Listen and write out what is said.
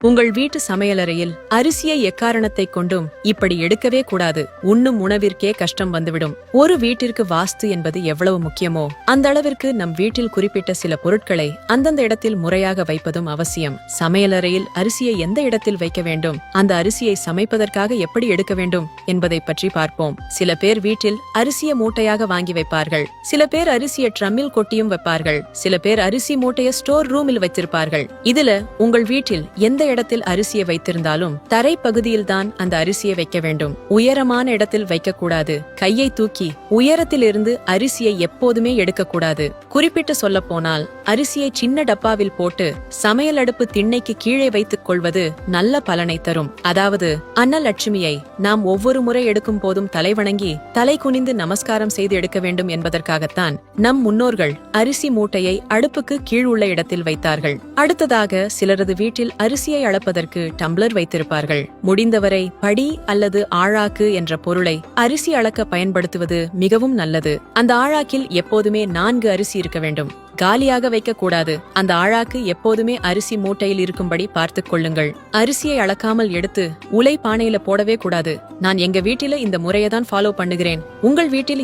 உங்கள் வீட்டு சமையலறையில் அரிசியை எக்காரணத்தைக் கொண்டும் இப்படி எடுக்கவே கூடாது. உண்ணும் உணவிற்கே கஷ்டம் வந்துவிடும். ஒரு வீட்டிற்கு வாஸ்து என்பது எவ்வளவு முக்கியமோ அந்த அளவிற்கு நம் வீட்டில் குறிப்பிட்ட சில பொருட்களை அந்தந்த இடத்தில் முறையாக வைப்பதும் அவசியம். சமையலறையில் அரிசியை எந்த இடத்தில் வைக்க வேண்டும், அந்த அரிசியை சமைப்பதற்காக எப்படி எடுக்க வேண்டும் என்பதை பற்றி பார்ப்போம். சில பேர் வீட்டில் அரிசியை மூட்டையாக வாங்கி வைப்பார்கள். சில பேர் அரிசியை ட்ரம்மில் கொட்டியும் வைப்பார்கள். சில பேர் அரிசி மூட்டையை ஸ்டோர் ரூமில் வைத்திருப்பார்கள். இதுல உங்கள் வீட்டில் எந்த இடத்தில் அரிசியை வைத்திருந்தாலும் தரை பகுதியில் தான் அந்த அரிசியை வைக்க வேண்டும். உயரமான இடத்தில் வைக்கக்கூடாது. கையை தூக்கி உயரத்தில் இருந்து அரிசியை எப்போதுமே எடுக்கக்கூடாது. குறிப்பிட்டு சொல்ல போனால் அரிசியை சின்ன டப்பாவில் போட்டு சமையல் அடுப்பு திண்ணைக்கு கீழே வைத்துக் கொள்வது நல்ல பலனை தரும். அதாவது அன்னலட்சுமியை நாம் ஒவ்வொரு முறை எடுக்கும் போதும் தலை வணங்கி தலை குனிந்து நமஸ்காரம் செய்து எடுக்க வேண்டும் என்பதற்காகத்தான் நம் முன்னோர்கள் அரிசி மூட்டையை அடுப்புக்கு கீழ் உள்ள இடத்தில் வைத்தார்கள். அடுத்ததாக சிலரது வீட்டில் அரிசியை அளப்பதற்கு டம்ளர் வைத்திருப்பார்கள். முடிந்தவரை படி அல்லது ஆழாக்கு என்ற பொருளை அரிசி அளக்க பயன்படுத்துவது மிகவும் நல்லது. அந்த ஆழாக்கில் எப்போதுமே 4 அரிசி இருக்க வேண்டும். காலியாக வைக்க கூடாது. அந்த ஆழாக்கு எப்போதுமே அரிசி மூட்டையில் இருக்கும்படி பார்த்துக் கொள்ளுங்கள். அரிசியை அளக்காமல் எடுத்து உலை பானையில போடவே கூடாது. நான் எங்க வீட்டில இந்த முறையை தான் ஃபாலோ பண்ணுகிறேன். உங்கள் வீட்டில்